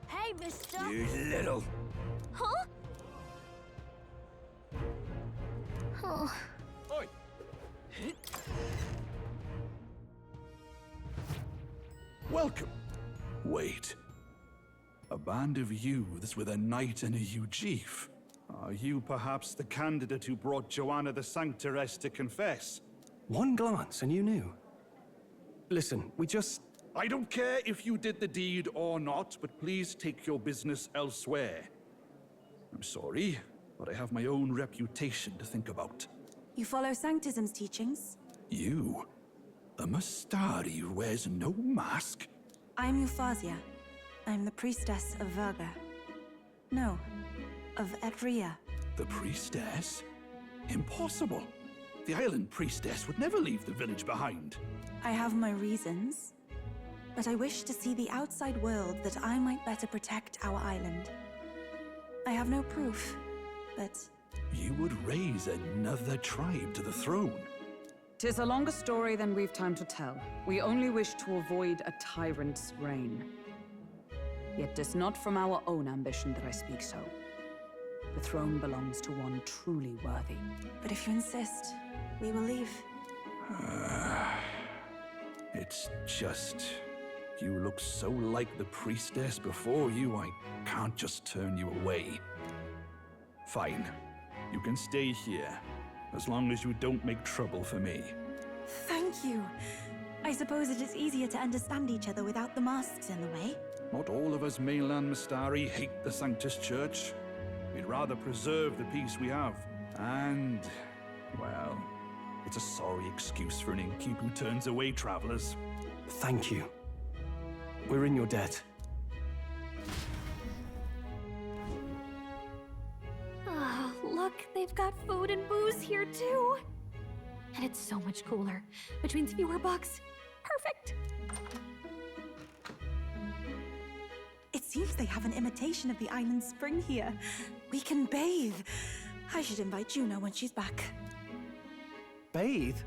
Hey, mister! You little... Huh? Oh. Oi! Welcome. Wait. A band of youths with a knight and a eugif. Are you perhaps the candidate who brought Joanna the Sanctoress to confess? One glance and you knew. Listen, we just... I don't care if you did the deed or not, but please take your business elsewhere. I'm sorry, but I have my own reputation to think about. You follow Sanctism's teachings? You? A Mastari who wears no mask? I'm Euphazia. I'm the priestess of Verga. No, of Evria. The priestess? Impossible. The island priestess would never leave the village behind. I have my reasons, but I wish to see the outside world that I might better protect our island. I have no proof, but... You would raise another tribe to the throne. 'Tis a longer story than we've time to tell. We only wish to avoid a tyrant's reign. Yet 'tis not from our own ambition that I speak so. The throne belongs to one truly worthy. But if you insist, we will leave. It's just... You look so like the priestess before you, I can't just turn you away. Fine. You can stay here, as long as you don't make trouble for me. Thank you. I suppose it is easier to understand each other without the masks in the way. Not all of us mainland Mastari hate the Sanctus Church. We'd rather preserve the peace we have. And, well, it's a sorry excuse for an innkeep who turns away travelers. Thank you. We're in your debt. Ah, look, they've got food and booze here too. And it's so much cooler, which means fewer bugs. Perfect. It seems they have an imitation of the island spring here. We can bathe. I should invite Juno when she's back. Bathe?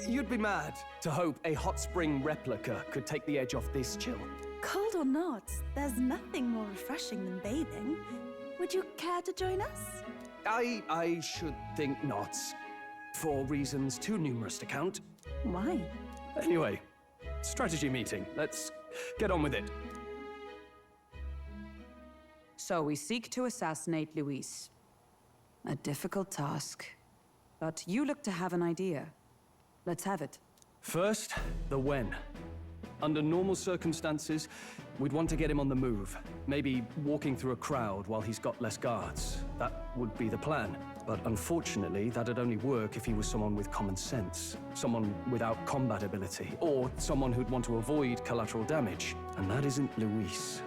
You'd be mad to hope a hot spring replica could take the edge off this chill. Cold or not, there's nothing more refreshing than bathing. Would you care to join us? I should think not. For reasons too numerous to count. Why? Anyway, strategy meeting. Let's get on with it. So we seek to assassinate Luis. A difficult task. But you look to have an idea. Let's have it. First, the when. Under normal circumstances, we'd want to get him on the move. Maybe walking through a crowd while he's got less guards. That would be the plan. But unfortunately, that'd only work if he was someone with common sense. Someone without combat ability. Or someone who'd want to avoid collateral damage. And that isn't Luis.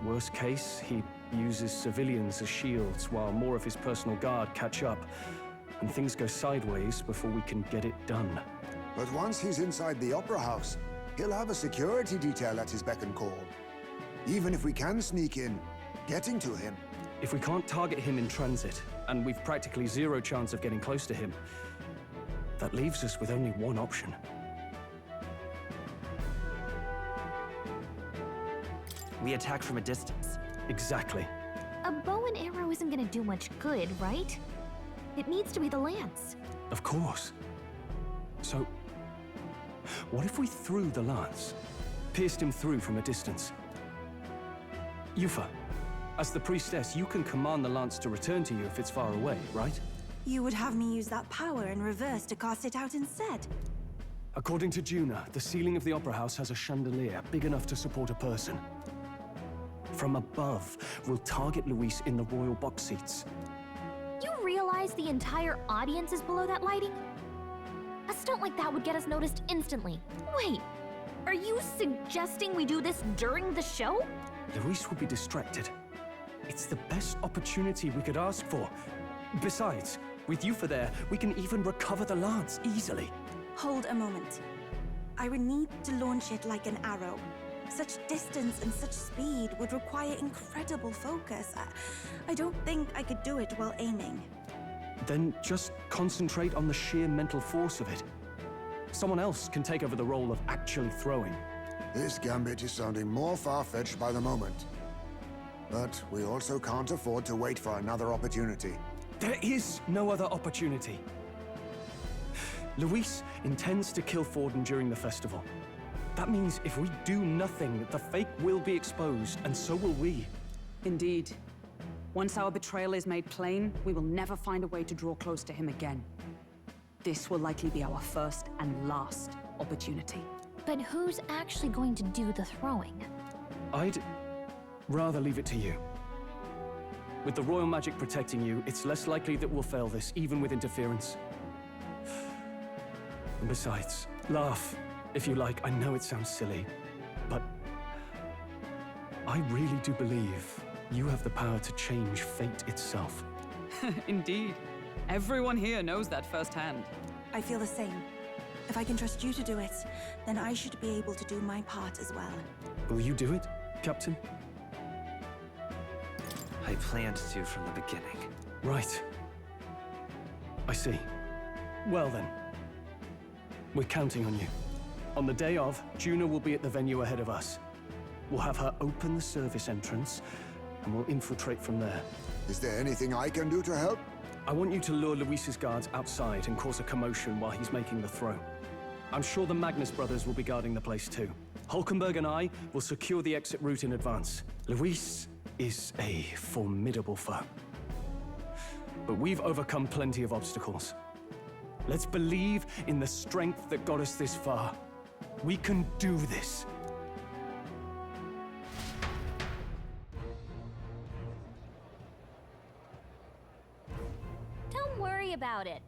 Worst case, he uses civilians as shields while more of his personal guard catch up. And things go sideways before we can get it done. But once he's inside the Opera House, he'll have a security detail at his beck and call. Even if we can sneak in, getting to him... If we can't target him in transit, and we've practically zero chance of getting close to him, that leaves us with only one option. We attack from a distance. Exactly. A bow and arrow isn't gonna do much good, right? It needs to be the lance. Of course. So, what if we threw the lance? Pierced him through from a distance? Yufa, as the priestess, you can command the lance to return to you if it's far away, right? You would have me use that power in reverse to cast it out instead. According to Juna, the ceiling of the Opera House has a chandelier big enough to support a person. From above, we'll target Luis in the royal box seats. You realize the entire audience is below that lighting? A stunt like that would get us noticed instantly. Wait, are you suggesting we do this during the show? Luis will be distracted. It's the best opportunity we could ask for. Besides, with Yufa there, we can even recover the lance easily. Hold a moment. I would need to launch it like an arrow. Such distance and such speed would require incredible focus. I don't think I could do it while aiming. Then just concentrate on the sheer mental force of it. Someone else can take over the role of actually throwing. This gambit is sounding more far-fetched by the moment. But we also can't afford to wait for another opportunity. There is no other opportunity. Luis intends to kill Forden during the festival. That means if we do nothing, the fake will be exposed, and so will we. Indeed. Once our betrayal is made plain, we will never find a way to draw close to him again. This will likely be our first and last opportunity. But who's actually going to do the throwing? I'd rather leave it to you. With the royal magic protecting you, it's less likely that we'll fail this, even with interference. And besides, laugh, if you like. I know it sounds silly, but I really do believe you have the power to change fate itself. Indeed. Everyone here knows that firsthand. I feel the same. If I can trust you to do it, then I should be able to do my part as well. Will you do it, Captain? I planned to from the beginning. Right. I see. Well then. We're counting on you. On the day of, Juna will be at the venue ahead of us. We'll have her open the service entrance, and we'll infiltrate from there. Is there anything I can do to help? I want you to lure Luis's guards outside and cause a commotion while he's making the throw. I'm sure the Magnus brothers will be guarding the place too. Hulkenberg and I will secure the exit route in advance. Luis is a formidable foe. But we've overcome plenty of obstacles. Let's believe in the strength that got us this far. We can do this. Don't worry about it.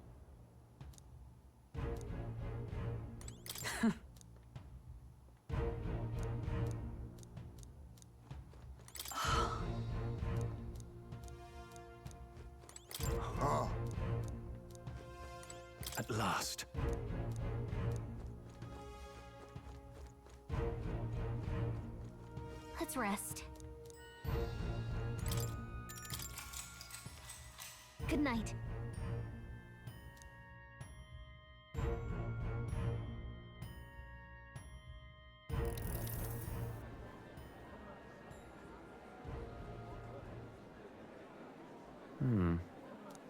Ah, At last. Let's rest. Good night.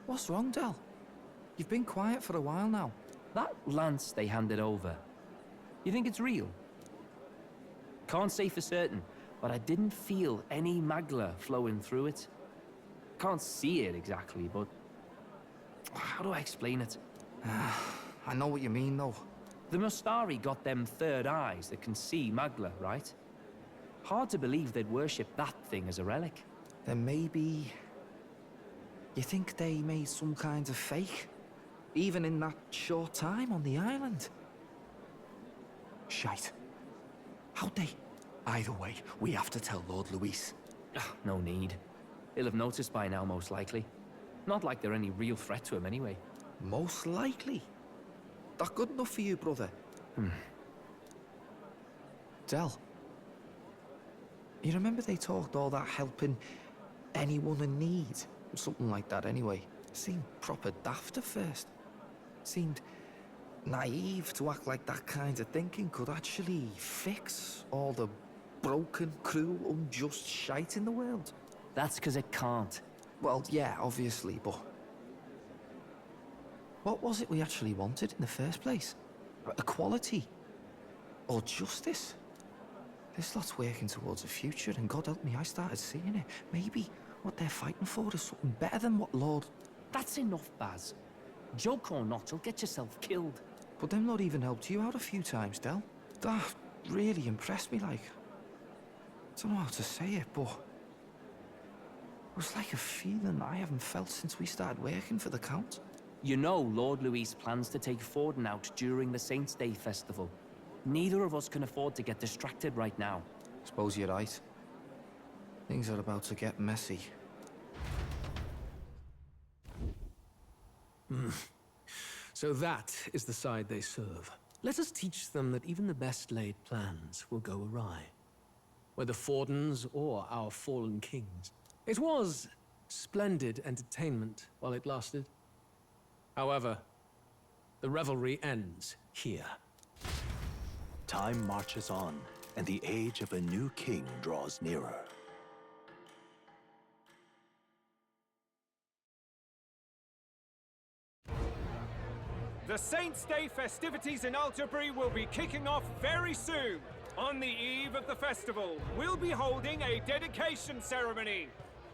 What's wrong, Del? You've been quiet for a while now. That lance they handed over, you think it's real? Can't say for certain, but I didn't feel any magla flowing through it. Can't see it exactly, but how do I explain it? I know what you mean, though. The Mustari got them third eyes that can see magla, right? Hard to believe they'd worship that thing as a relic. Then maybe... You think they made some kind of fake? Even in that short time on the island? Shite. How'd they? Either way, we have to tell Lord Luis. No need. He'll have noticed by now, most likely. Not like they're any real threat to him anyway. Most likely. That good enough for you, brother? Del. You remember they talked all that helping anyone in need? Something like that anyway. Seemed proper daft at first. Seemed naive to act like that kind of thinking could actually fix all the broken, cruel, unjust shite in the world. That's because it can't. Well, yeah, obviously, but... What was it we actually wanted in the first place? Equality? Or justice? This lot's working towards a future, and God help me, I started seeing it. Maybe what they're fighting for is something better than what Lord... That's enough, Baz. Joke or not, you'll get yourself killed. But them not even helped you out a few times, Del. That really impressed me, like... I don't know how to say it, but... It was like a feeling I haven't felt since we started working for the Count. You know Lord Luis plans to take Forden out during the Saints' Day festival. Neither of us can afford to get distracted right now. Suppose you're right. Things are about to get messy. So that is the side they serve. Let us teach them that even the best laid plans will go awry. Whether Fordens or our fallen kings. It was splendid entertainment while it lasted. However, the revelry ends here. Time marches on, and the age of a new king draws nearer. The Saints' Day festivities in Alterbury will be kicking off very soon. On the eve of the festival, we'll be holding a dedication ceremony.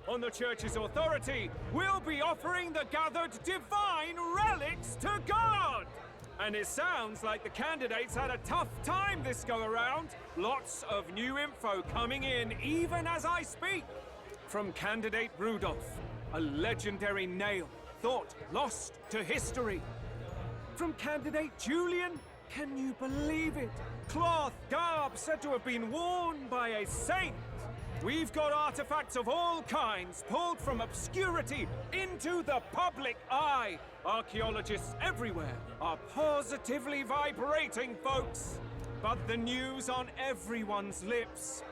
On the church's authority, we'll be offering the gathered divine relics to God! And it sounds like the candidates had a tough time this go-around. Lots of new info coming in even as I speak. From candidate Rudolph, a legendary nail, thought lost to history. From candidate Julian, can you believe it? Cloth garb said to have been worn by a saint. We've got artifacts of all kinds pulled from obscurity into the public eye. Archaeologists everywhere are positively vibrating, folks. But the news on everyone's lips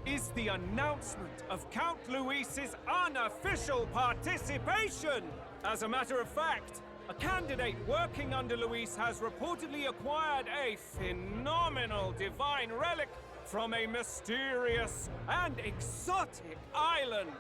is the announcement of Count Luis's unofficial participation. As a matter of fact, a candidate working under Luis has reportedly acquired a phenomenal divine relic from a mysterious and exotic island.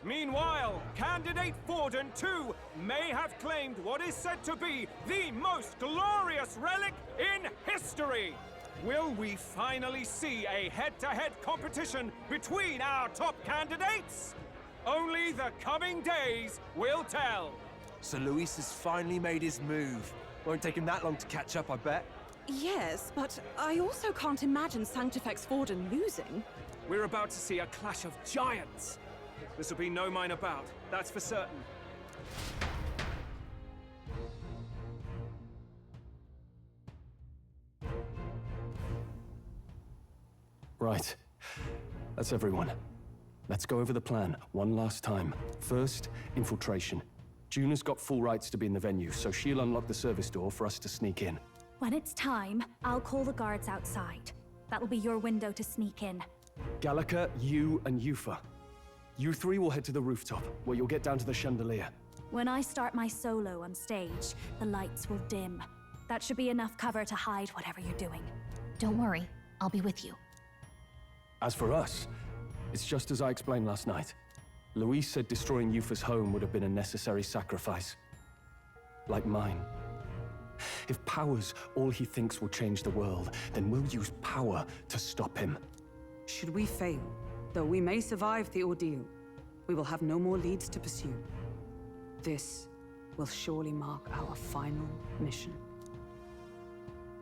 Meanwhile, candidate Forden, too, may have claimed what is said to be the most glorious relic in history. Will we finally see a head-to-head competition between our top candidates? Only the coming days will tell. So Luis has finally made his move. Won't take him that long to catch up, I bet. Yes, but I also can't imagine Sanctifex Forden losing. We're about to see a clash of giants. This will be no minor bout, that's for certain. Right. That's everyone. Let's go over the plan one last time. First, infiltration. Juna's got full rights to be in the venue, so she'll unlock the service door for us to sneak in. When it's time, I'll call the guards outside. That'll be your window to sneak in. Gallica, you, and Yufa. You three will head to the rooftop, where you'll get down to the chandelier. When I start my solo on stage, the lights will dim. That should be enough cover to hide whatever you're doing. Don't worry, I'll be with you. As for us, it's just as I explained last night. Luis said destroying Yufa's home would have been a necessary sacrifice. Like mine. If power's all he thinks will change the world, then we'll use power to stop him. Should we fail, though we may survive the ordeal, we will have no more leads to pursue. This will surely mark our final mission.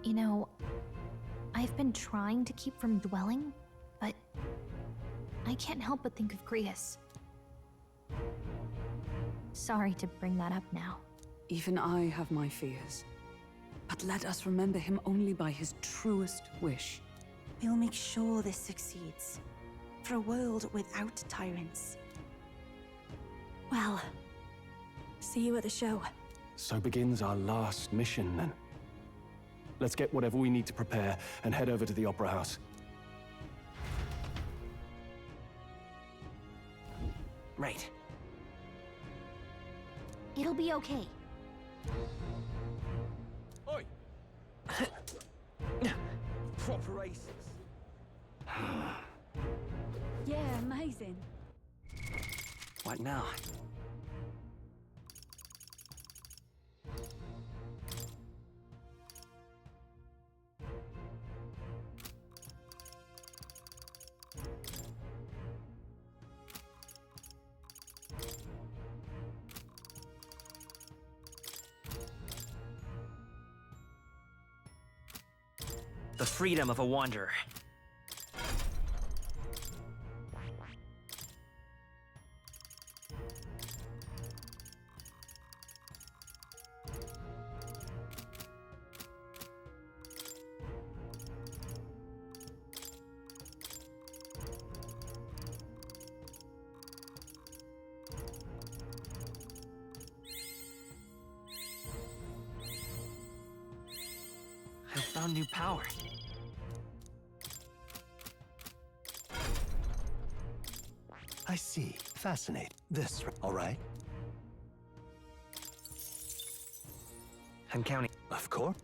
You know, I've been trying to keep from dwelling, but I can't help but think of Grius. Sorry to bring that up now. Even I have my fears. But let us remember him only by his truest wish. We'll make sure this succeeds. For a world without tyrants. Well, see you at the show. So begins our last mission, then. Let's get whatever we need to prepare and head over to the Opera House. Right. It'll be okay. Oi! Proper aces. Yeah, amazing. What now? The freedom of a wanderer. I found new power. I see. Fascinating. This, all right? I'm counting. Of course.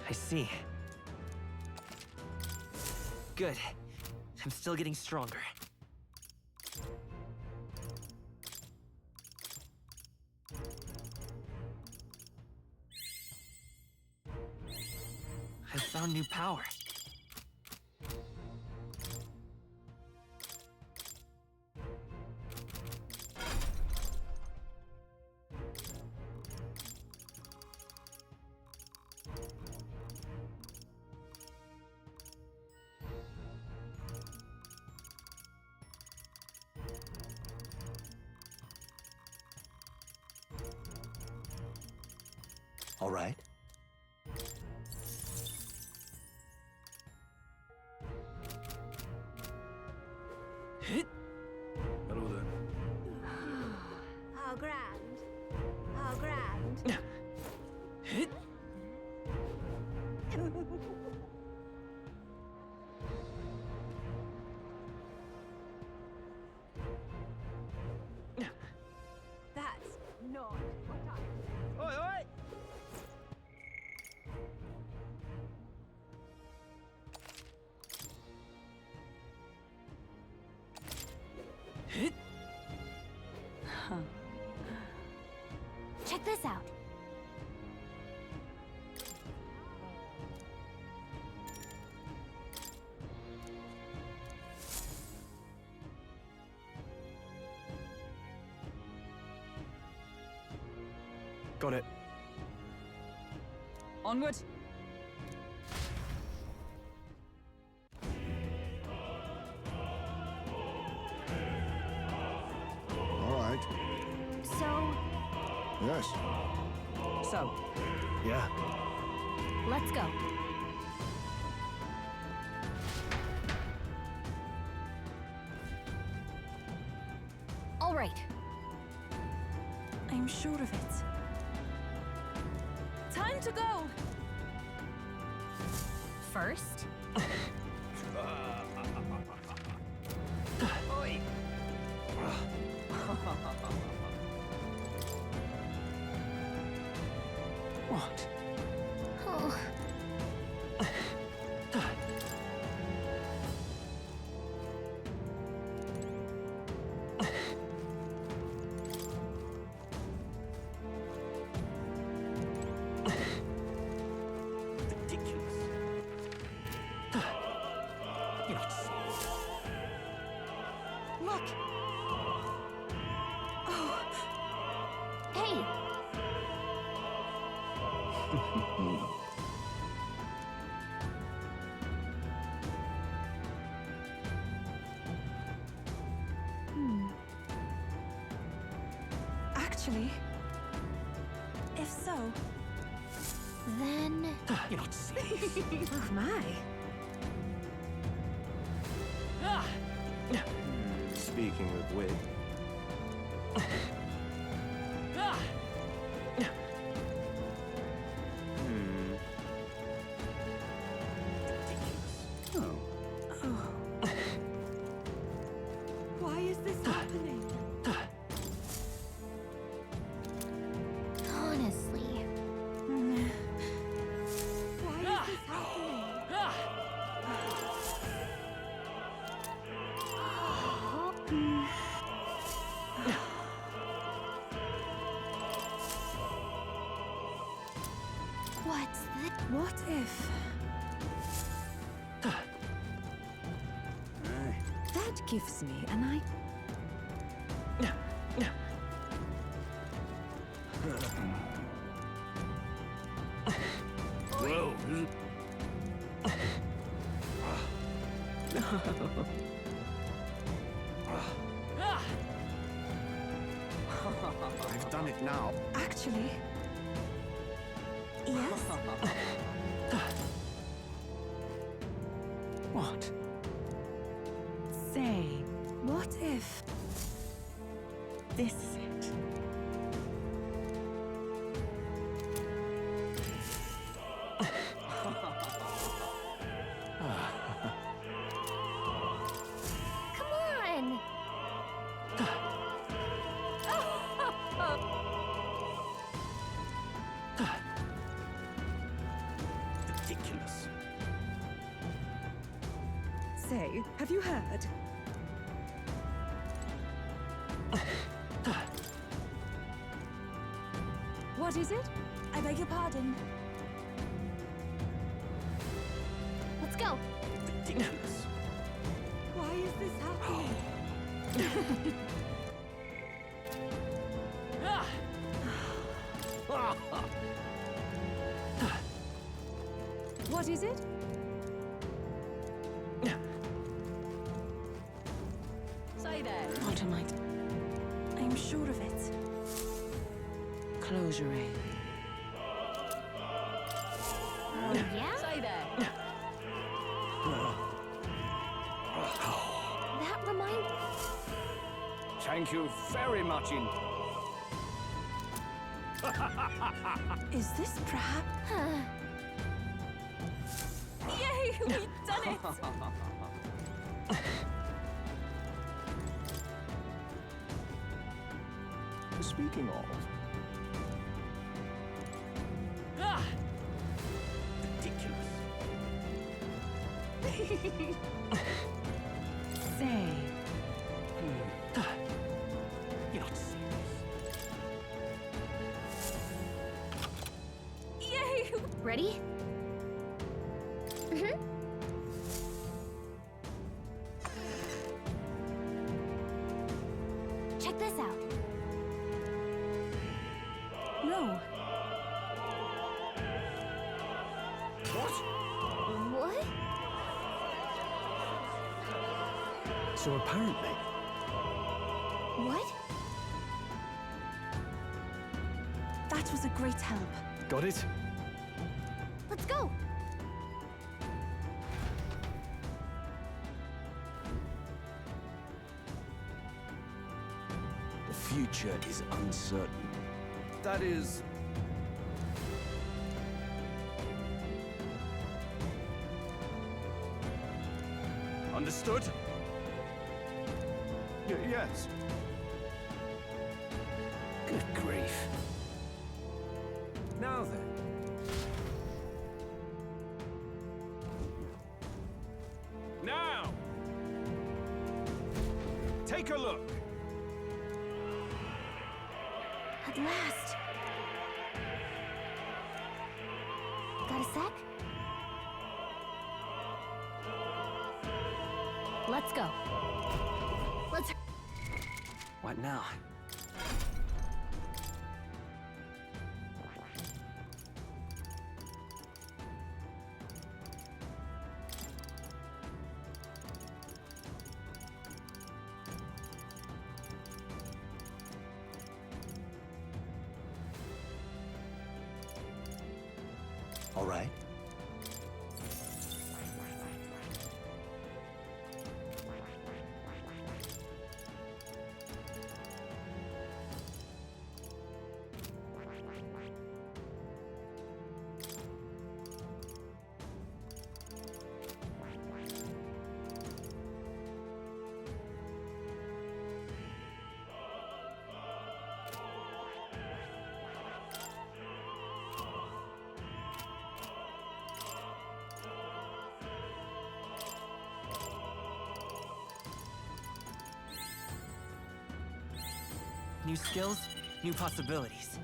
I see. Good. I'm still getting stronger. I found new power. All right. Hello there. How grand. How grand. That's not what I Oi, oi! Check this out. Got it. Onward. All right. So, Yes. So, Yeah. let's go. All right. I'm sure of it. Time to go! First, Oi. What? oh, Ridiculous. You're not Look! hey, Actually, if so, then You're not serious. oh my. Speaking of which. Why is this happening? honestly, Why is this happening? what's this? What if that gives me an idea? Whoa. I've done it now. Actually, yes. What? Say, what if this is it? Come on! say, have you heard? What is it? I beg your pardon. Let's go. Ridiculous. Why is this happening? What is it? Say there. What am I? I'm sure of it. Close your eyes. Yeah? Say there. That reminds... Thank you very much indeed. Is this perhaps? Yay, we've done it! Speaking of, Say. You're not serious. Yay! Ready? Mm-hmm. Check this out. No. What? So apparently... What? That was a great help. Got it? Let's go. the future is uncertain. That is... Understood? Yes. Good grief. Now then. Now! Take a look. At last. Got a sec? Let's go. Let's... What now? All right. New skills, new possibilities.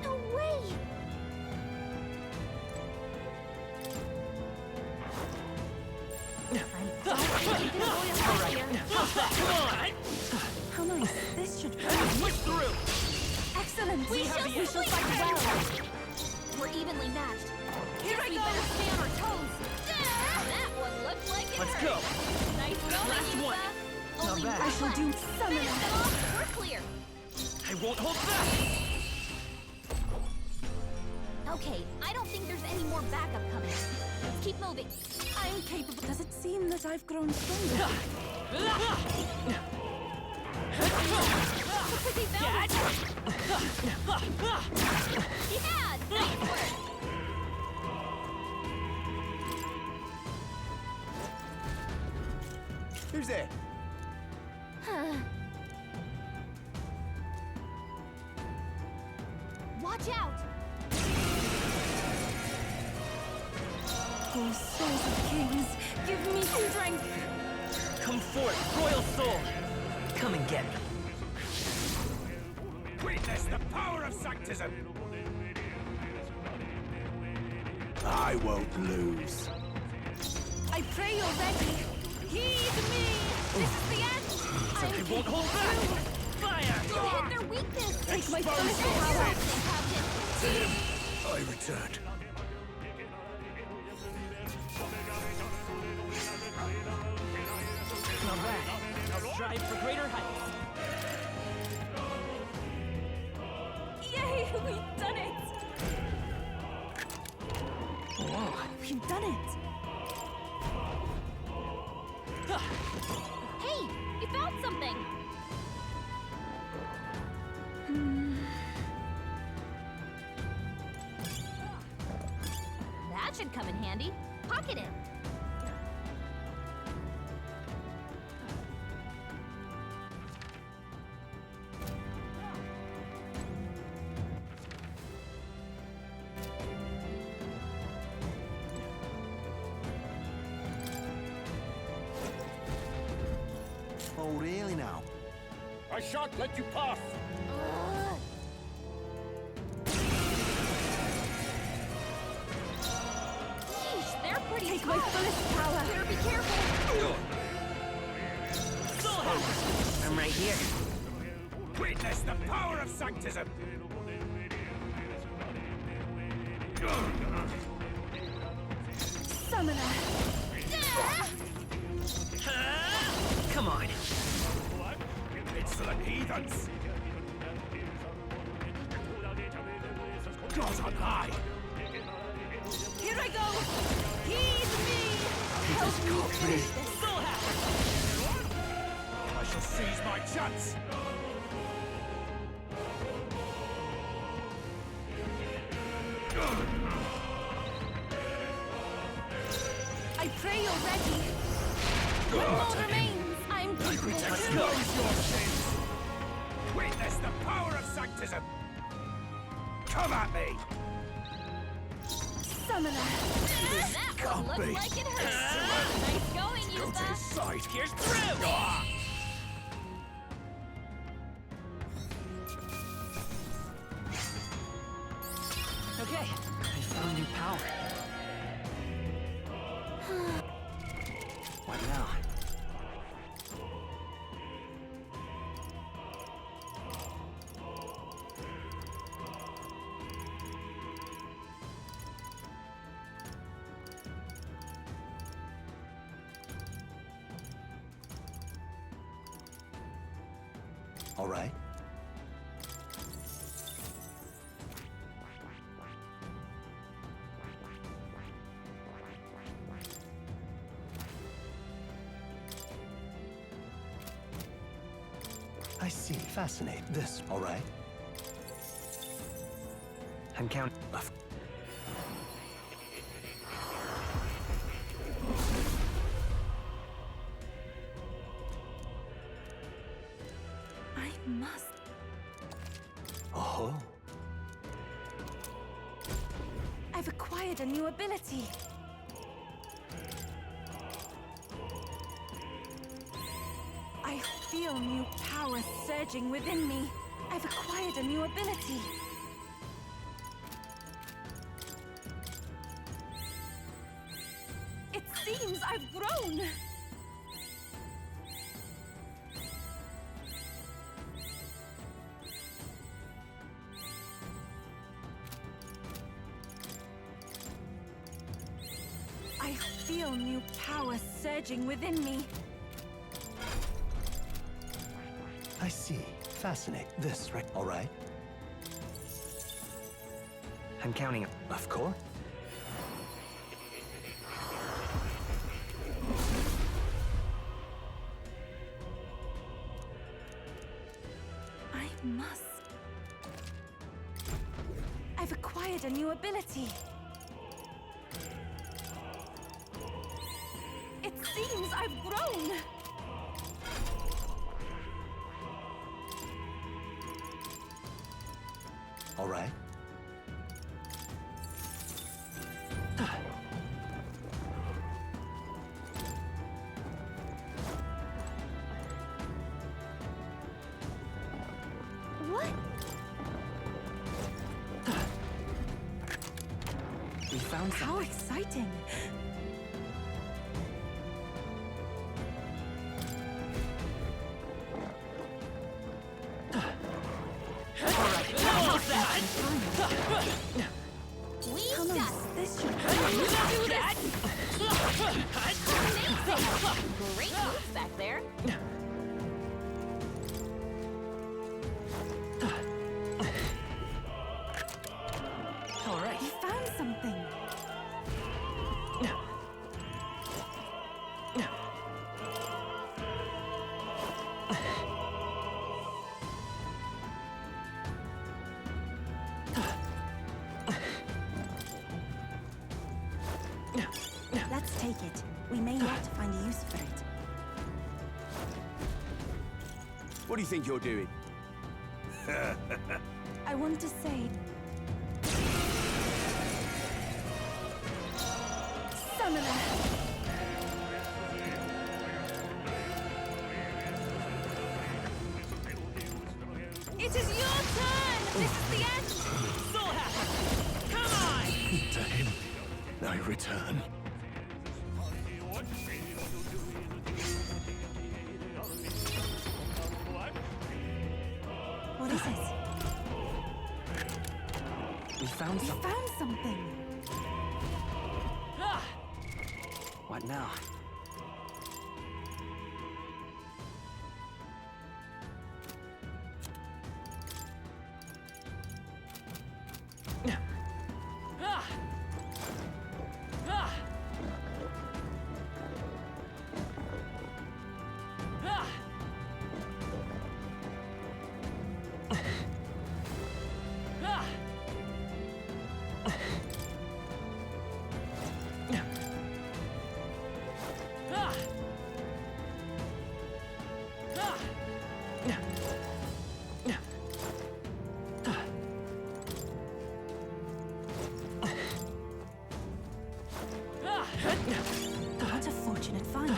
No way! How nice. This should be. Push through! Excellent. We shall fight well. We're evenly matched. Here I We go! better stay on our toes. That one looked like it Let's hurt. go. Nice going, Last Yusa. one. Only bad. one I shall left. do summon. Finish them off. We're clear. I won't hold back. Okay, I don't think there's any more backup coming. Let's keep moving. I'm capable. Does it seem that I've grown stronger? Looks like they found us. Yeah, nice work. Easy! Watch out! Oh, souls of kings, give me strength! Come forth, royal soul! Come and get me. Witness the power of sanctism! I won't lose. I pray you're ready. Heed me! This is the end! I won't hold back! Fire! You hit their weakness! Take my Expose fullest your power! sins. To him, I returned. All right, I'll strive for greater heights. Yay! We've done it! Whoa. We've done it! Hey! You found something! That should come in handy. Pocket it! Oh, really now? I shan't let you pass! Yeesh, they're pretty Take my tough. fullest power! Better be careful! Soul Hacker! I'm right here. Witness the power of sanctism! Summoner! Come on. Insolent heathens! God on high! Here I go! Heed me! Help me finish this! Soul Hacker! I shall seize my chance! I pray you're ready! One more remains! I'm capable of Expose your sins! Witness the power of sanctism! Come at me! Summoner! That Can't one be. looked like it hurt! Nice going, Go to Yuba! his side. Here's through! Okay, I found new power. What now? All right. I see. Fascinate. This. All right. I'm counting. I must. Oh. I've acquired a new ability. I feel new power surging within me. I've acquired a new ability. It seems I've grown. I feel new power surging within me. I see. Fascinate. This. Right. All right. I'm counting. Of course. I must. I've acquired a new ability. It seems I've grown. All right. What? We found How exciting! We Come on, got this should do that. Amazing. Great moves back there. All right. You found something. Let's take it. We may yet find a use for it. What do you think you're doing? I want to say... Summoner! It is your turn! This is the end! So happy! Come on! To him, I return. What is it? We found We something. found something! What now? What a fortunate find.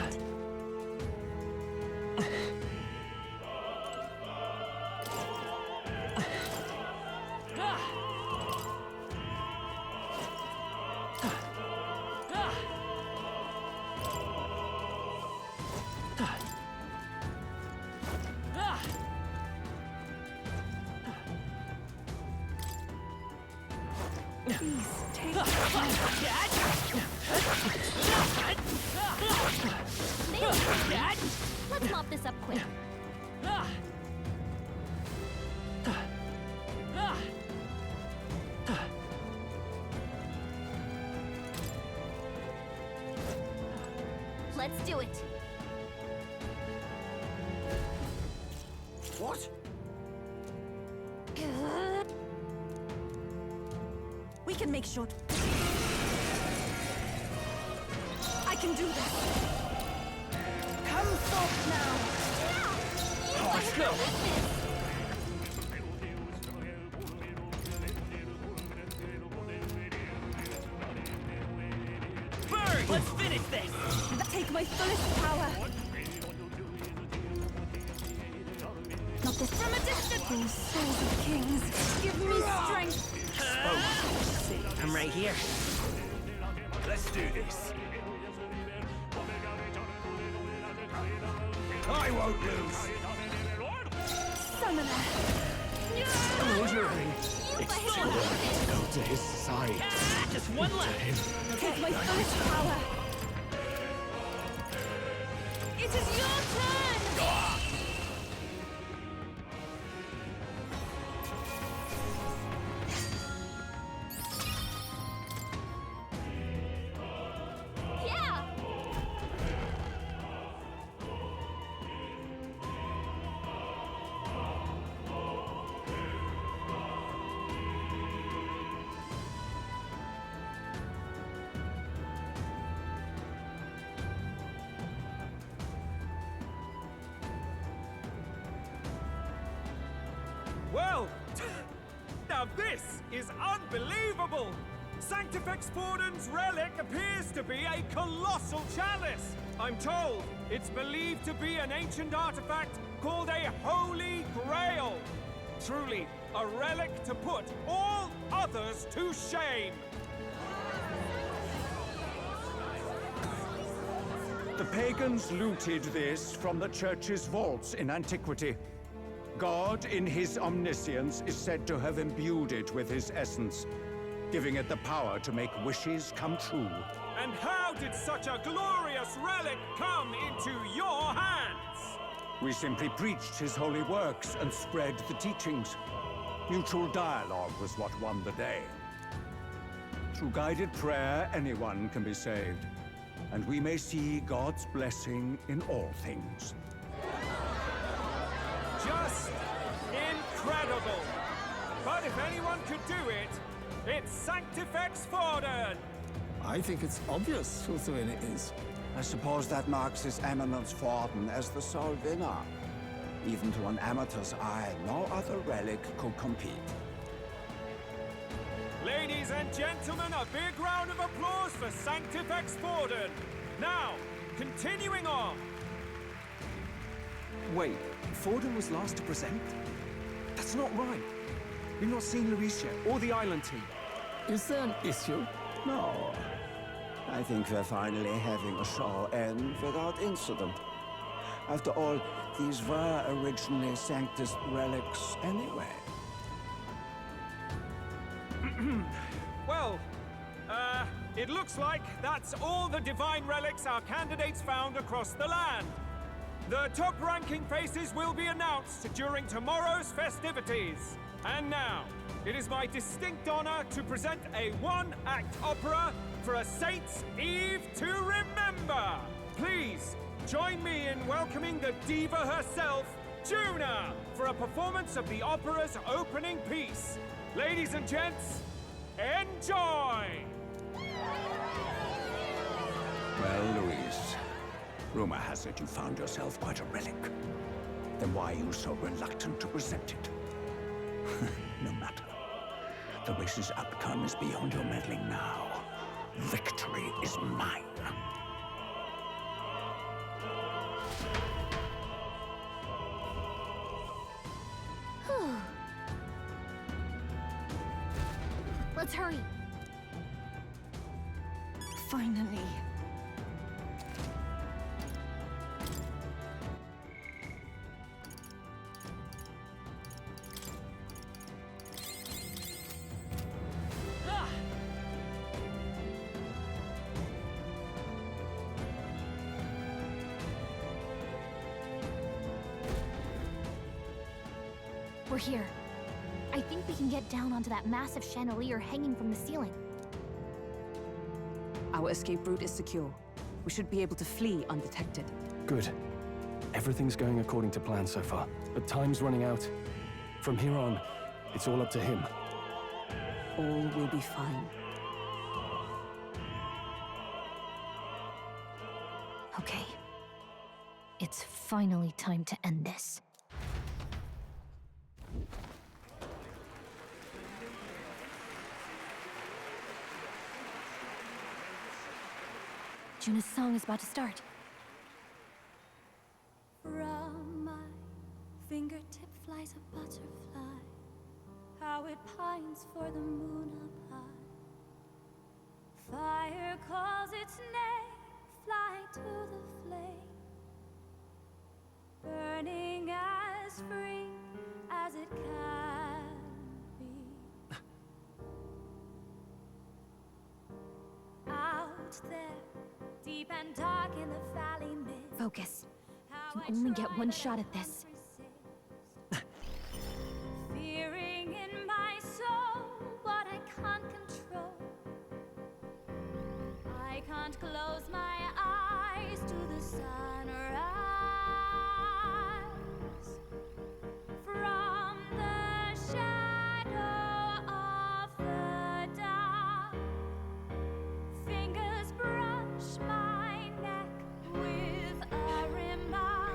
Please, take it. Let's mop this up quick. Let's do it. What? We can make short. I can do this. Come forth now. Let's go! Burn! Let's finish this! Take my fullest power. Not this from a distance. Oh, souls of kings, give me strength. I'm right here. Let's do this. I won't lose. Summoner. It's too early to go to his side. Just one left. Take my fullest power. It is your turn! Yeah! Well, now Now this is unbelievable! Sanctifex Forden's relic appears to be a colossal chalice! I'm told it's believed to be an ancient artifact called a Holy Grail! Truly, a relic to put all others to shame! The pagans looted this from the church's vaults in antiquity. God, in his omniscience, is said to have imbued it with his essence, giving it the power to make wishes come true. And how did such a glorious relic come into your hands? We simply preached his holy works and spread the teachings. Mutual dialogue was what won the day. Through guided prayer, anyone can be saved, and we may see God's blessing in all things. Just incredible! But if anyone could do it, it's Sanctifex Forden! I think it's obvious who the winner is. I suppose that marks His Eminence Forden as the sole winner. Even to an amateur's eye, no other relic could compete. Ladies and gentlemen, a big round of applause for Sanctifex Forden! Now, continuing on! Wait, Forden was last to present? That's not right. We've not seen Luis yet, or the island team. Is there an issue? No. I think we're finally having a show end without incident. After all, these were originally Sanctus relics anyway. Well, it looks like that's all the divine relics our candidates found across the land. The top-ranking faces will be announced during tomorrow's festivities. And now, it is my distinct honor to present a one-act opera for a Saint's Eve to remember. Please, join me in welcoming the diva herself, Juna, for a performance of the opera's opening piece. Ladies and gents, enjoy! Well, Luis, rumor has it you found yourself quite a relic. Then why are you so reluctant to present it? No matter. The race's outcome is beyond your meddling now. Victory is mine. Let's hurry. Finally. We're here. I think we can get down onto that massive chandelier hanging from the ceiling. Our escape route is secure. We should be able to flee undetected. Good. Everything's going according to plan so far, but time's running out. From here on, it's all up to him. All will be fine. Okay. It's finally time to end this. Juna's song is about to start. From my fingertip flies a butterfly, how it pines for the moon up high. Fire calls its name, fly to the flame, burning as free as it can be. Out there, deep and dark in the valley mist. Focus. You only get one shot at this. Fearing in my soul what I can't control. I can't close my eyes to the sunrise. From the shadow of the dark, fingers brush my neck with a remark.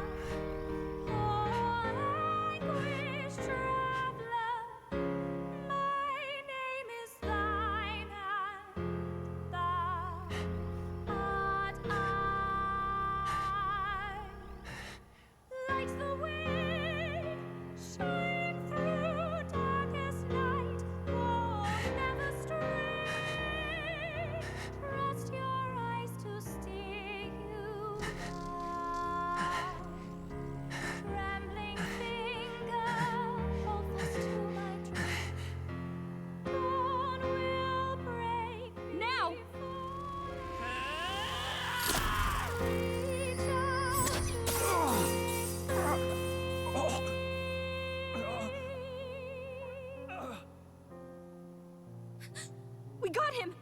We got him!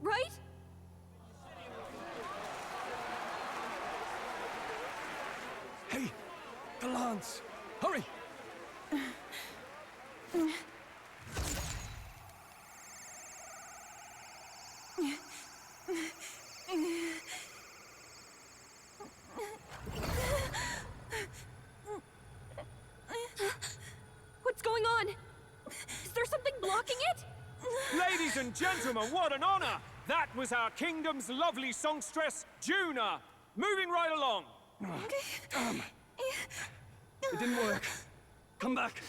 Right? Hey! The lance! Hurry! What's going on? Is there something blocking it? Ladies and gentlemen, what an honor! That was our kingdom's lovely songstress, Juna. Moving right along. Damn! It didn't work. Come back.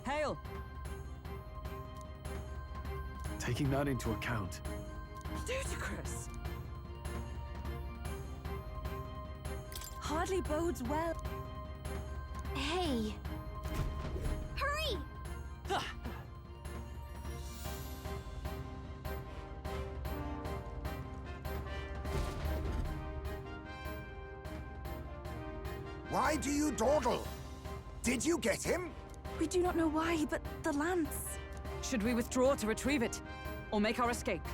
Hail! Taking that into account. Ludicrous! Hardly bodes well. Hey. Hurry! Why do you dawdle? Did you get him? We do not know why, but the lance. Should we withdraw to retrieve it? Or make our escape?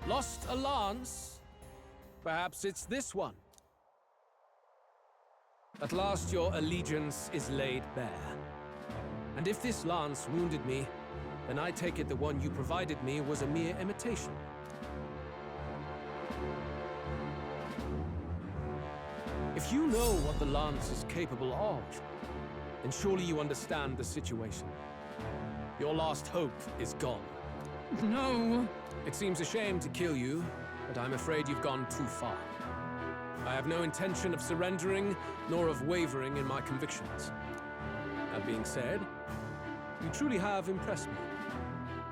Lost a lance? Perhaps it's this one. At last your allegiance is laid bare. And if this lance wounded me, then I take it the one you provided me was a mere imitation. If you know what the lance is capable of, then surely you understand the situation. Your last hope is gone. No! It seems a shame to kill you, but I'm afraid you've gone too far. I have no intention of surrendering, nor of wavering in my convictions. That being said, you truly have impressed me.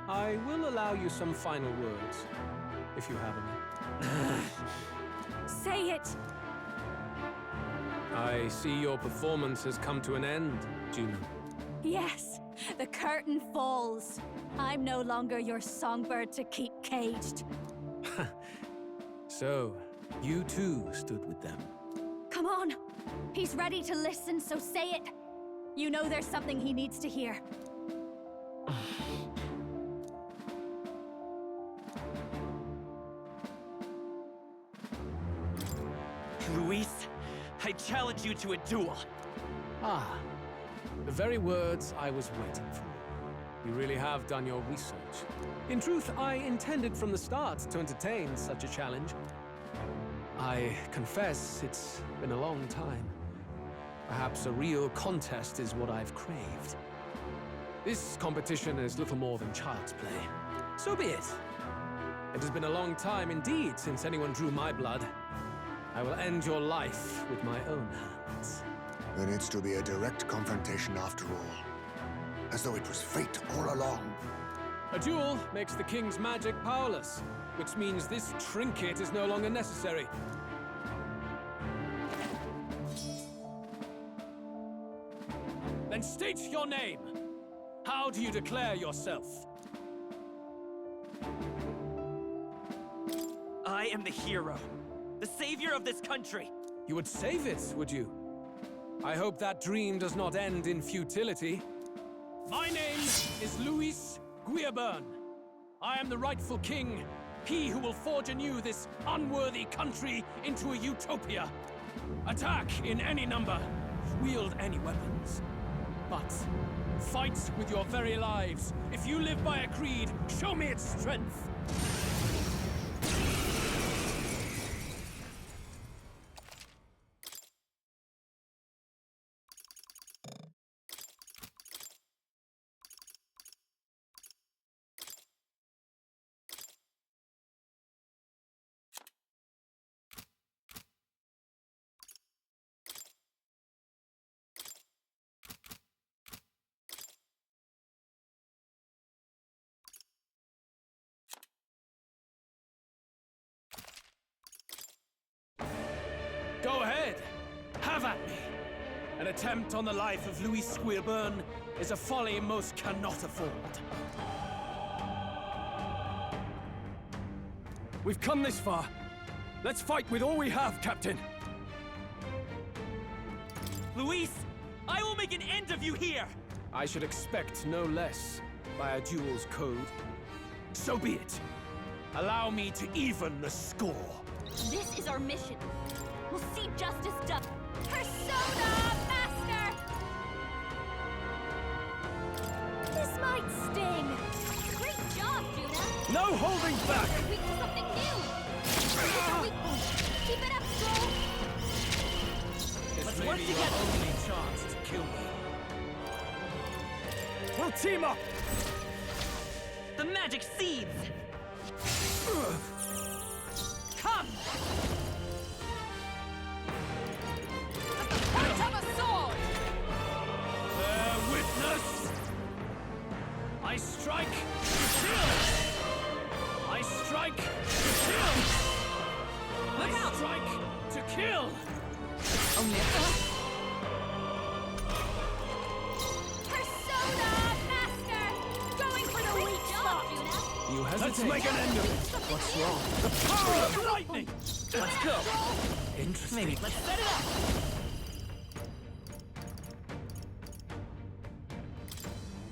I will allow you some final words, if you have any. Say it! I see your performance has come to an end, Juna. Yes, the curtain falls. I'm no longer your songbird to keep caged. So, you too stood with them. Come on! He's ready to listen, so say it! You know there's something he needs to hear. Luis, I challenge you to a duel. Ah, the very words I was waiting for. You really have done your research. In truth, I intended from the start to entertain such a challenge. I confess it's been a long time. Perhaps a real contest is what I've craved. This competition is little more than child's play. So be it. It has been a long time indeed since anyone drew my blood. I will end your life with my own hands. Then it's to be a direct confrontation after all. As though it was fate all along. A duel makes the king's magic powerless, which means this trinket is no longer necessary. Then state your name. How do you declare yourself? I am the hero, the savior of this country. You would save it, would you? I hope that dream does not end in futility. My name is Luis Guiaburn. I am the rightful king, he who will forge anew this unworthy country into a utopia. Attack in any number, wield any weapons. But fight with your very lives. If you live by a creed, show me its strength. Go ahead. Have at me. An attempt on the life of Luis Guiaburn is a folly most cannot afford. We've come this far. Let's fight with all we have, Captain. Luis, I will make an end of you here! I should expect no less by a duel's code. So be it. Allow me to even the score. This is our mission. We'll see justice done. Persona Master! This might sting. Great job, Juna. No holding back! We're weak to something new. This is our weak point. Keep it up, Soul. Let's work together. Only chance to kill me. We'll team up! The magic seeds! Come! At the point of a sword! Bear witness! I strike to kill! I strike to kill! Look out! Strike to kill! Only Persona Master! Going for the weak spot! You hesitate. Let's make an end of it! What's wrong? The power of lightning! Let's go! Interesting. Maybe let's set it up!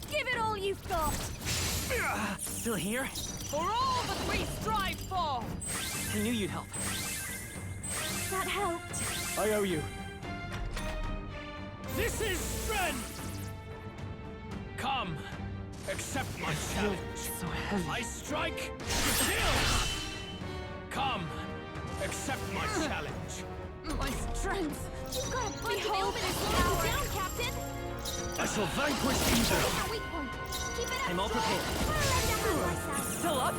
Give it all you've got! Still here? For all that we strive for! I knew you'd help. That helped. I owe you. This is strength! Come, accept my challenge. So heavy. I strike to kill! Come, accept my challenge. My strength. You've got a bunch Behold of ailments this slowing power. you down, Captain. I shall vanquish This evil! is our weak point. Keep it up, I'm all Soul. prepared. It's Still up?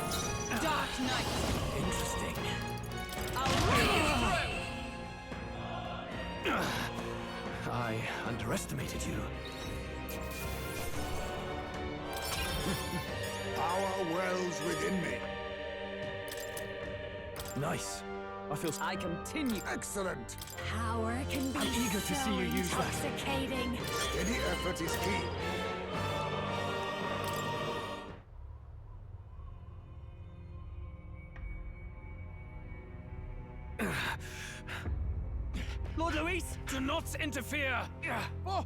Dark Knight. Interesting. I'll bring you through! I underestimated you. Power wells within me. Nice. I feel... I continue. Excellent. Power can be I'm eager to see you use that. intoxicating. Steady effort is key. Lord Luis, do not interfere! Oh.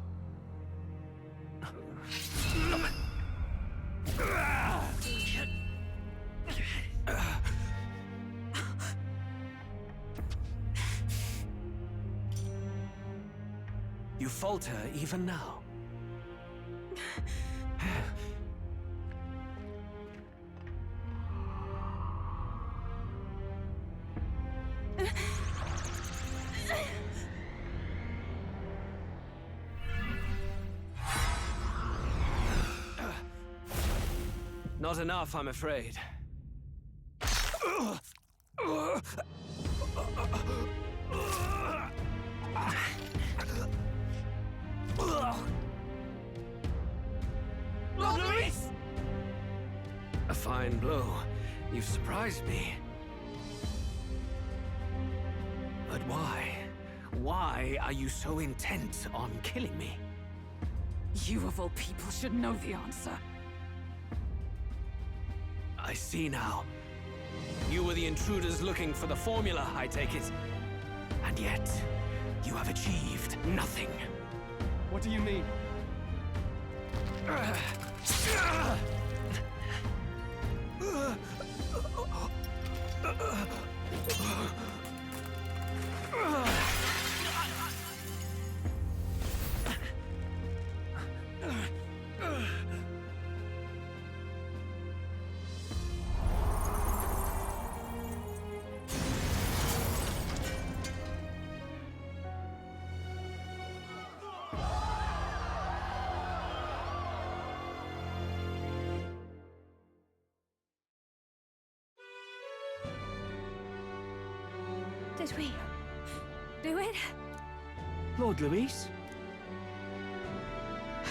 You falter even now. Not enough, I'm afraid. Lord Luis! A fine blow. You've surprised me. But why? Why are you so intent on killing me? You of all people should know the answer. I see now. You were the intruders looking for the formula, I take it. And yet, you have achieved nothing. What do you mean? Did we do it? Lord Luis?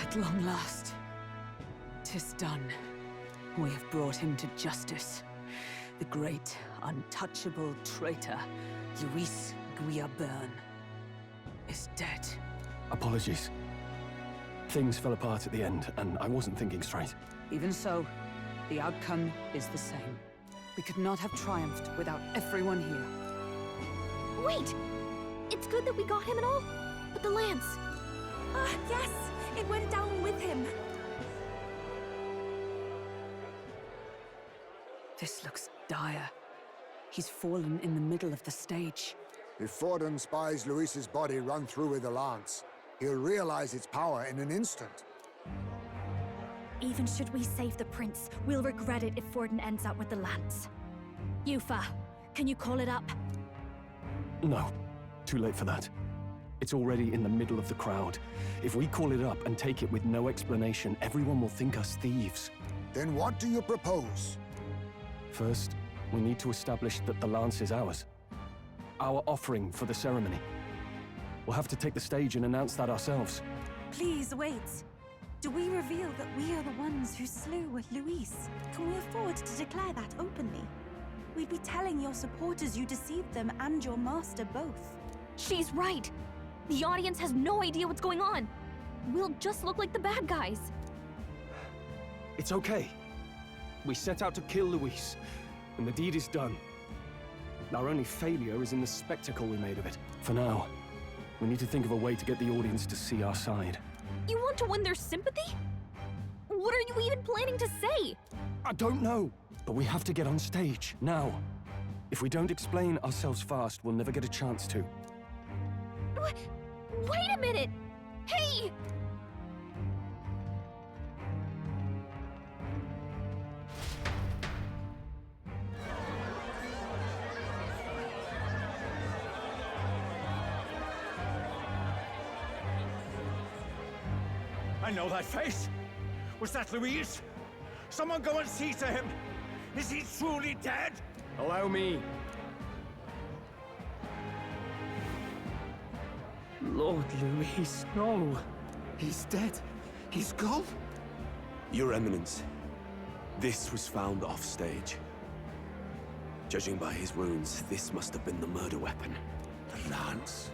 At long last, 'tis done. We have brought him to justice. The great, untouchable traitor, Luis Guillaburn, is dead. Apologies. Things fell apart at the end, and I wasn't thinking straight. Even so, the outcome is the same. We could not have triumphed without everyone here. Wait! It's good that we got him and all, but the lance... Ah, yes! It went down with him. This looks dire. He's fallen in the middle of the stage. If Forden spies Luis's body run through with a lance, he'll realize its power in an instant. Even should we save the prince, we'll regret it if Forden ends up with the lance. Yufa, can you call it up? No. Too late for that. It's already in the middle of the crowd. If we call it up and take it with no explanation, everyone will think us thieves. Then what do you propose? First, we need to establish that the lance is ours. Our offering for the ceremony. We'll have to take the stage and announce that ourselves. Please, wait. Do we reveal that we are the ones who slew Luis? Can we afford to declare that openly? We'd be telling your supporters you deceived them and your master both. She's right. The audience has no idea what's going on. We'll just look like the bad guys. It's okay. We set out to kill Luis, and the deed is done. Our only failure is in the spectacle we made of it. For now, we need to think of a way to get the audience to see our side. You want to win their sympathy? What are you even planning to say? I don't know, but we have to get on stage, now. If we don't explain ourselves fast, we'll never get a chance to. Wait a minute! Hey! I know that face. Was that Luis? Someone go and see to him. Is he truly dead? Allow me. Lord Luis, no. He's dead. He's gone. Your Eminence, this was found off-stage. Judging by his wounds, this must have been the murder weapon. The lance?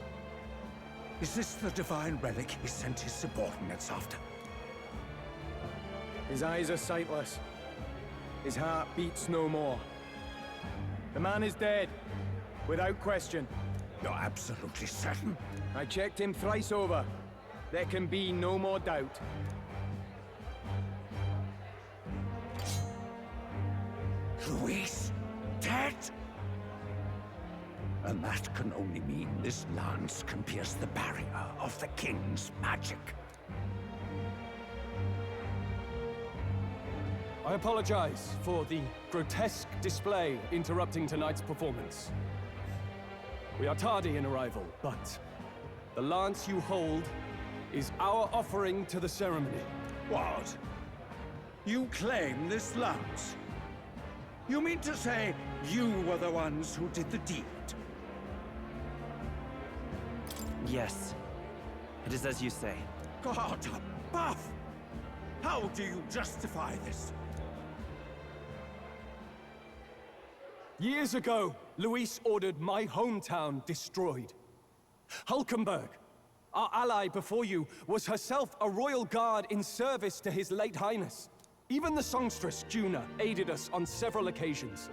Is this the divine relic he sent his subordinates after? His eyes are sightless. His heart beats no more. The man is dead, without question. You're absolutely certain? I checked him thrice over. There can be no more doubt. Luis, dead? And that can only mean this lance can pierce the barrier of the king's magic. I apologize for the grotesque display interrupting tonight's performance. We are tardy in arrival, but the lance you hold is our offering to the ceremony. What? You claim this lance? You mean to say you were the ones who did the deed? Yes. It is as you say. God above! How do you justify this? Years ago, Luis ordered my hometown destroyed. Hulkenberg, our ally before you, was herself a royal guard in service to his late highness. Even the songstress, Juna, aided us on several occasions.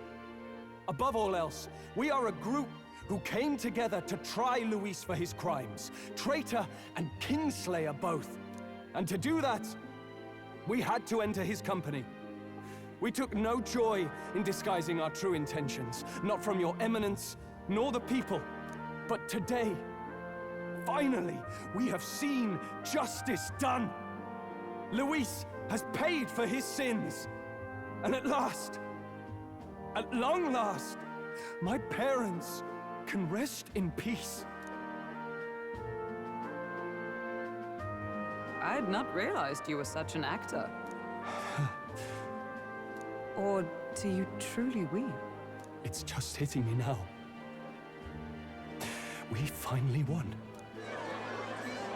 Above all else, we are a group who came together to try Luis for his crimes, traitor and kingslayer both. And to do that, we had to enter his company. We took no joy in disguising our true intentions, not from your eminence, nor the people. But today, finally, we have seen justice done. Luis has paid for his sins. And at last, at long last, my parents can rest in peace. I had not realized you were such an actor. Or do you truly weep? It's just hitting me now. We finally won.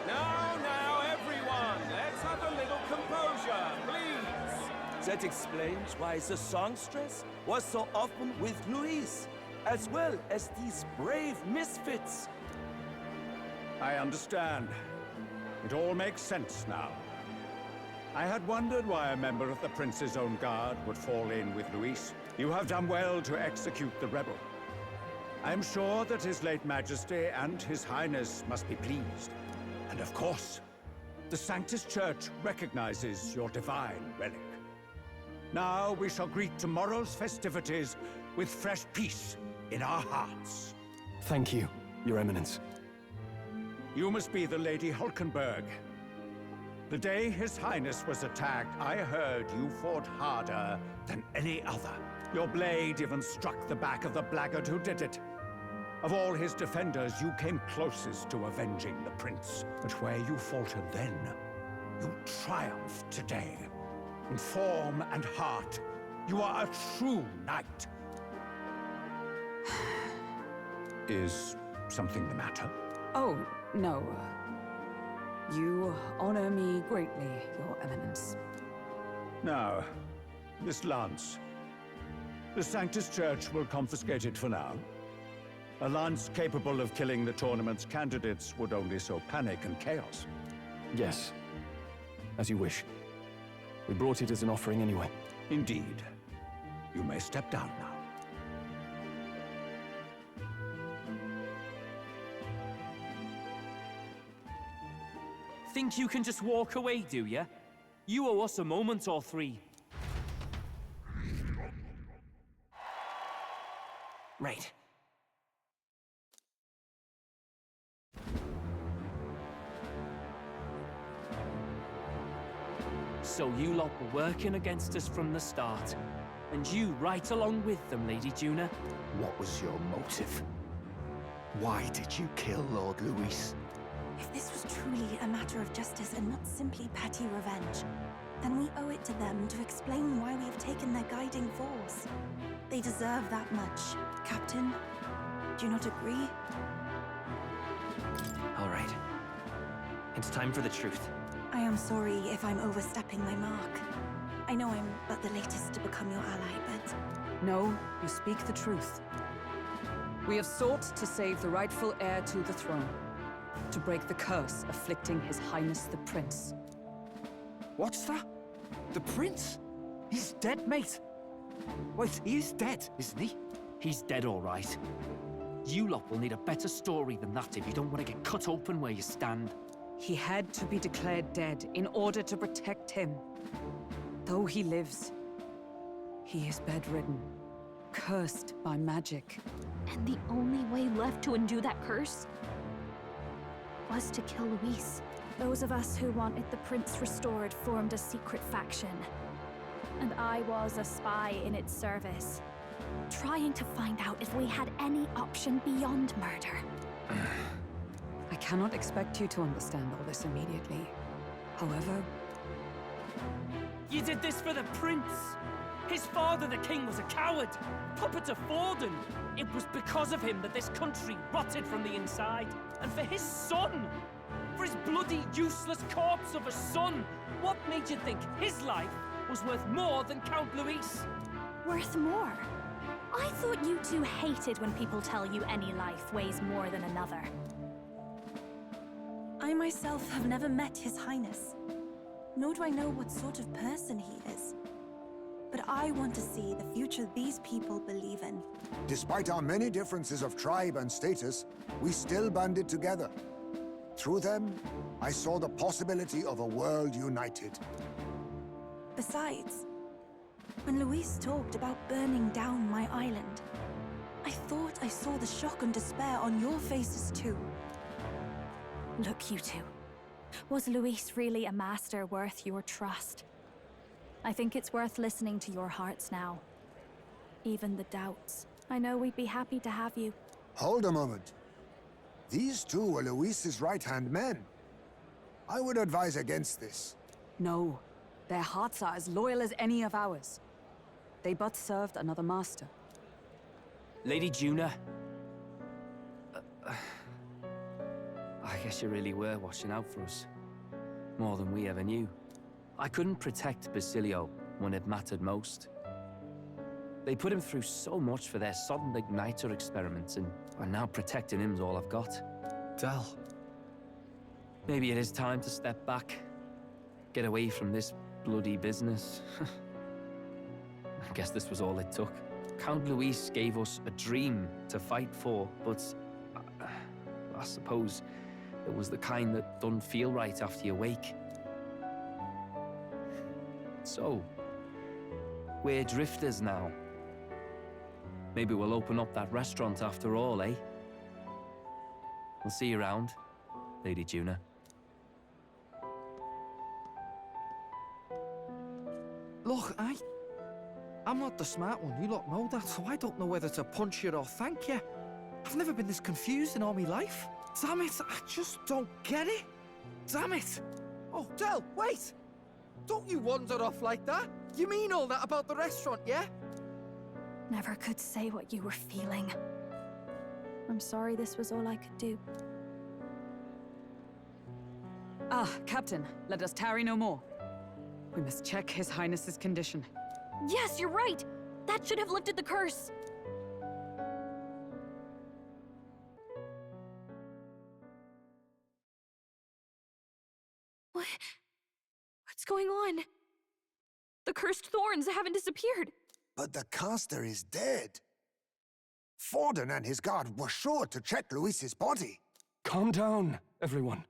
Now, everyone, let's have a little composure, please. That explains why the songstress was so often with Luis, as well as these brave misfits. I understand. It all makes sense now. I had wondered why a member of the Prince's own guard would fall in with Luis. You have done well to execute the rebel. I'm sure that His late Majesty and His Highness must be pleased. And of course, The Sanctus Church recognizes your divine relic. Now we shall greet tomorrow's festivities with fresh peace in our hearts. Thank you, Your Eminence. You must be the Lady Hulkenberg. The day His Highness was attacked, I heard you fought harder than any other. Your blade even struck the back of the blackguard who did it. Of all his defenders, you came closest to avenging the prince. But where you faltered then, you triumphed today. In form and heart, you are a true knight. Is something the matter? Oh, no. You honor me greatly, Your Eminence. Now, this lance. The Sanctus Church will confiscate it for now. A lance capable of killing the tournament's candidates would only sow panic and chaos. Yes. As you wish. We brought it as an offering anyway. Indeed. You may step down now. Think you can just walk away, do ya? You owe us a moment or three. Right. So you lot were working against us from the start. And you right along with them, Lady Juna. What was your motive? Why did you kill Lord Luis? If this was truly a matter of justice and not simply petty revenge, then we owe it to them to explain why we have taken their guiding force. They deserve that much. Captain, do you not agree? All right. It's time for the truth. I am sorry if I'm overstepping my mark. I know I'm but the latest to become your ally, but... No, you speak the truth. We have sought to save the rightful heir to the throne. To break the curse afflicting His Highness the Prince. What's that? The prince? He's dead, mate. Wait, he is dead, isn't he? He's dead, all right. You lot will need a better story than that if you don't want to get cut open where you stand. He had to be declared dead in order to protect him. Though he lives, he is bedridden, cursed by magic. And the only way left to undo that curse was to kill Luis. Those of us who wanted the prince restored formed a secret faction. And I was a spy in its service, trying to find out if we had any option beyond murder. I cannot expect you to understand all this immediately. However... You did this for the prince! His father, the king, was a coward! Puppet to Forden! It was because of him that this country rotted from the inside. And for his son! For his bloody, useless corpse of a son! What made you think his life was worth more than Count Luis? Worth more? I thought you two hated when people tell you any life weighs more than another. I myself have never met His Highness, nor do I know what sort of person he is. But I want to see the future these people believe in. Despite our many differences of tribe and status, we still banded together. Through them, I saw the possibility of a world united. Besides, when Luis talked about burning down my island, I thought I saw the shock and despair on your faces too. Look, you two. Was Luis really a master worth your trust? I think it's worth listening to your hearts now. Even the doubts. I know we'd be happy to have you. Hold a moment. These two were Luis's right-hand men. I would advise against this. No. Their hearts are as loyal as any of ours. They but served another master. Lady Juna. I guess you really were watching out for us. More than we ever knew. I couldn't protect Basilio when it mattered most. They put him through so much for their sodden igniter experiments, and now protecting him's all I've got. Dal. Maybe it is time to step back. Get away from this bloody business. I guess this was all it took. Count Luis gave us a dream to fight for, but I suppose it was the kind that doesn't feel right after you wake. So, we're drifters now. Maybe we'll open up that restaurant after all, eh? We'll see you around, Lady Juna. Look, I'm not the smart one, you lot know that, so I don't know whether to punch you or thank you. I've never been this confused in all my life. Damn it, I just don't get it. Damn it! Oh, Del, wait! Don't you wander off like that? You mean all that about the restaurant, yeah? Never could say what you were feeling. I'm sorry this was all I could do. Ah, Captain, let us tarry no more. We must check His Highness's condition. Yes, you're right! That should have lifted the curse! What's going on? The cursed thorns haven't disappeared. But the caster is dead. Forden and his guard were sure to check Luis's body. Calm down, everyone.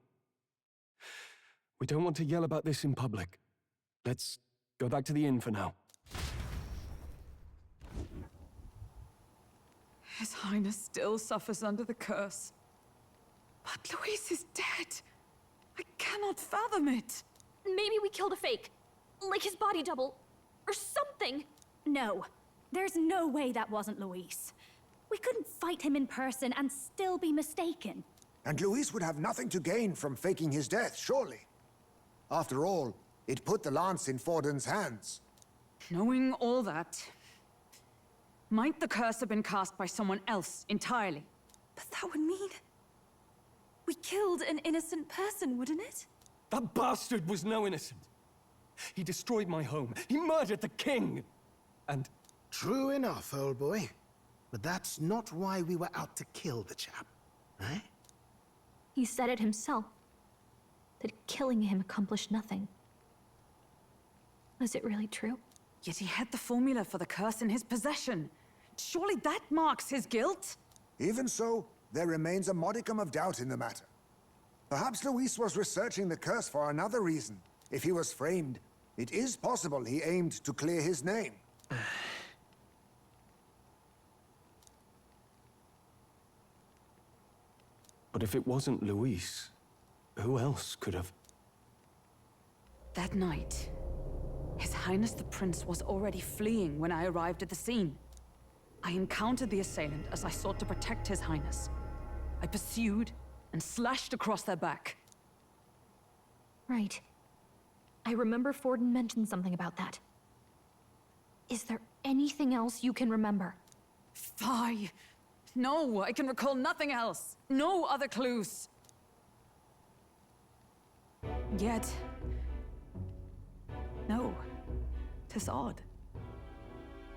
We don't want to yell about this in public. Let's go back to the inn for now. His Highness still suffers under the curse. But Luis is dead. I cannot fathom it. Maybe we killed a fake. Like his body double. Or something. No. There's no way that wasn't Luis. We couldn't fight him in person and still be mistaken. And Luis would have nothing to gain from faking his death, surely. After all, it put the lance in Forden's hands. Knowing all that, might the curse have been cast by someone else entirely? But that would mean... we killed an innocent person, wouldn't it? That bastard was no innocent. He destroyed my home. He murdered the king. And... True enough, old boy. But that's not why we were out to kill the chap, right? He said it himself. That killing him accomplished nothing. Was it really true? Yet he had the formula for the curse in his possession. Surely that marks his guilt? Even so, there remains a modicum of doubt in the matter. Perhaps Luis was researching the curse for another reason. If he was framed, it is possible he aimed to clear his name. But if it wasn't Luis, who else could have... That night, His Highness the Prince was already fleeing when I arrived at the scene. I encountered the assailant as I sought to protect His Highness. I pursued and slashed across their back. Right. I remember Forden mentioned something about that. Is there anything else you can remember? Fie! No, I can recall nothing else. No other clues. Yet... no. 'Tis odd.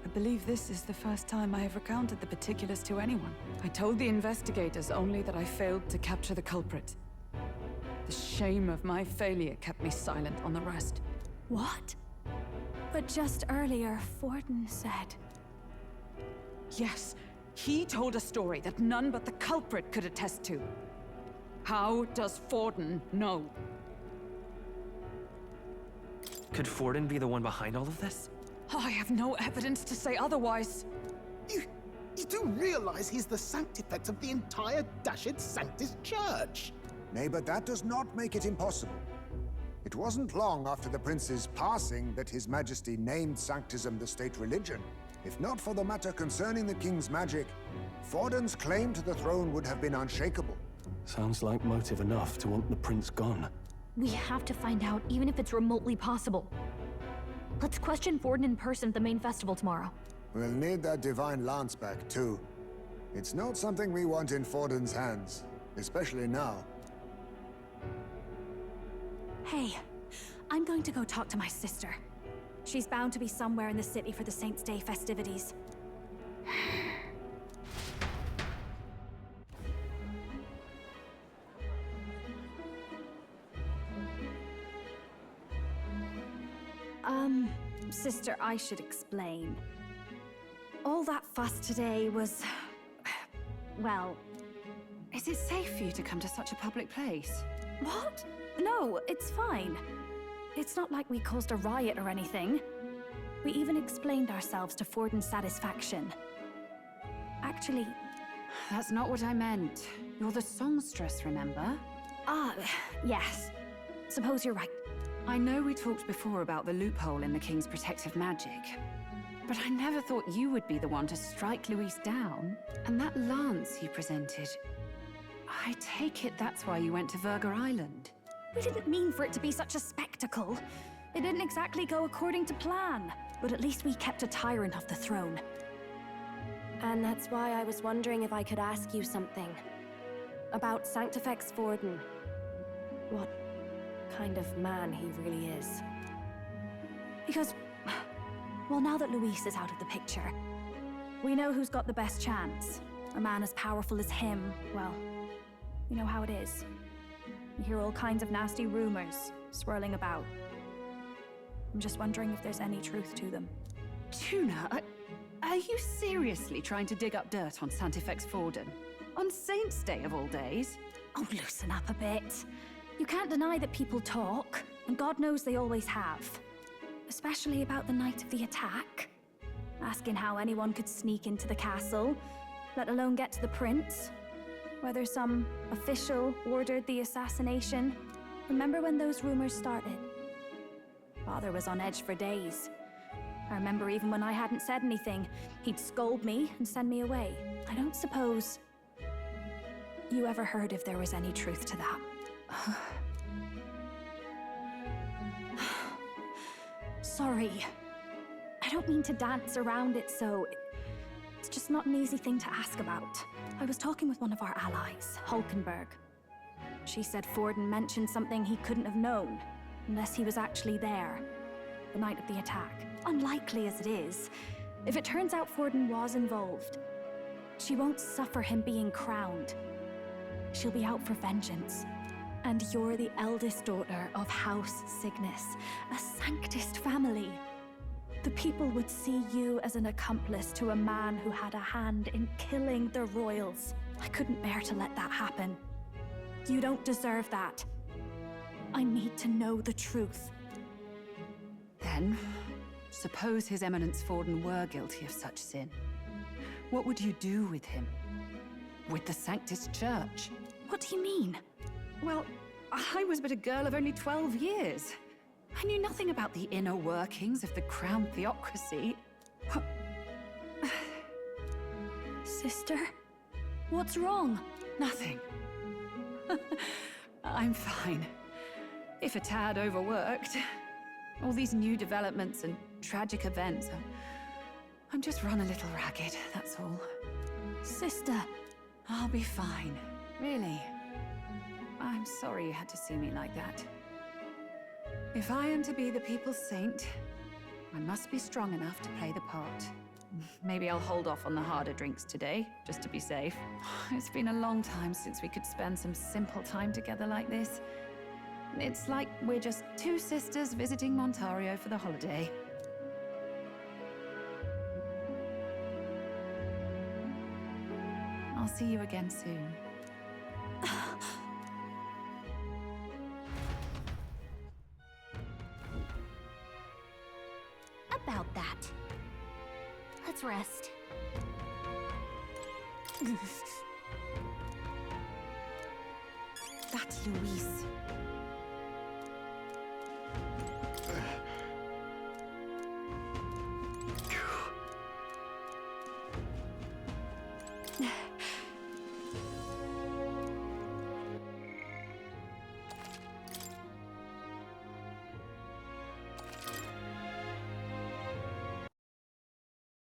I believe this is the first time I have recounted the particulars to anyone. I told the investigators only that I failed to capture the culprit. The shame of my failure kept me silent on the rest. What? But just earlier, Forden said... Yes, he told a story that none but the culprit could attest to. How does Forden know? Could Forden be the one behind all of this? I have no evidence to say otherwise. You do realize he's the sanctifex of the entire Dashed Sanctus Church? Nay, but that does not make it impossible. It wasn't long after the prince's passing that His Majesty named Sanctism the state religion. If not for the matter concerning the king's magic, Forden's claim to the throne would have been unshakable. Sounds like motive enough to want the prince gone. We have to find out, even if it's remotely possible. Let's question Forden in person at the main festival tomorrow. We'll need that divine lance back, too. It's not something we want in Forden's hands, especially now. Hey, I'm going to go talk to my sister. She's bound to be somewhere in the city for the Saints' Day festivities. Sister, I should explain. All that fuss today was... well... Is it safe for you to come to such a public place? What? No, it's fine. It's not like we caused a riot or anything. We even explained ourselves to Forden's satisfaction. Actually... That's not what I meant. You're the songstress, remember? Ah, yes. Suppose you're right. I know we talked before about the loophole in the King's protective magic, but I never thought you would be the one to strike Luis down. And that lance he presented... I take it that's why you went to Verger Island. We didn't mean for it to be such a spectacle. It didn't exactly go according to plan. But at least we kept a tyrant off the throne. And that's why I was wondering if I could ask you something. About Sanctifex Forden. What kind of man he really is. Because, well, now that Luis is out of the picture, we know who's got the best chance. A man as powerful as him, well, you know how it is. You hear all kinds of nasty rumors swirling about. I'm just wondering if there's any truth to them. Tuna, are you seriously trying to dig up dirt on Sanctifex Forden? On Saint's Day of all days? Oh, loosen up a bit. You can't deny that people talk, and God knows they always have. Especially about the night of the attack. Asking how anyone could sneak into the castle, let alone get to the prince. Whether some official ordered the assassination. Remember when those rumors started? Father was on edge for days. I remember even when I hadn't said anything, he'd scold me and send me away. I don't suppose you ever heard if there was any truth to that. Sorry. I don't mean to dance around it, so... It's just not an easy thing to ask about. I was talking with one of our allies, Hulkenberg. She said Forden mentioned something he couldn't have known, unless he was actually there, the night of the attack. Unlikely as it is, if it turns out Forden was involved, she won't suffer him being crowned. She'll be out for vengeance. And you're the eldest daughter of House Cygnus, a Sanctist family. The people would see you as an accomplice to a man who had a hand in killing the royals. I couldn't bear to let that happen. You don't deserve that. I need to know the truth. Then, suppose His Eminence Forden were guilty of such sin. What would you do with him? With the Sanctist Church? What do you mean? Well, I was but a girl of only 12 years. I knew nothing about the inner workings of the crown theocracy. Sister? What's wrong? Nothing. I'm fine. If a tad overworked. All these new developments and tragic events. I'm just run a little ragged, that's all. Sister. I'll be fine. Really. I'm sorry you had to see me like that. If I am to be the people's saint, I must be strong enough to play the part. Maybe I'll hold off on the harder drinks today, just to be safe. It's been a long time since we could spend some simple time together like this. It's like we're just two sisters visiting Montario for the holiday. I'll see you again soon. About that. Let's rest. That's Luis.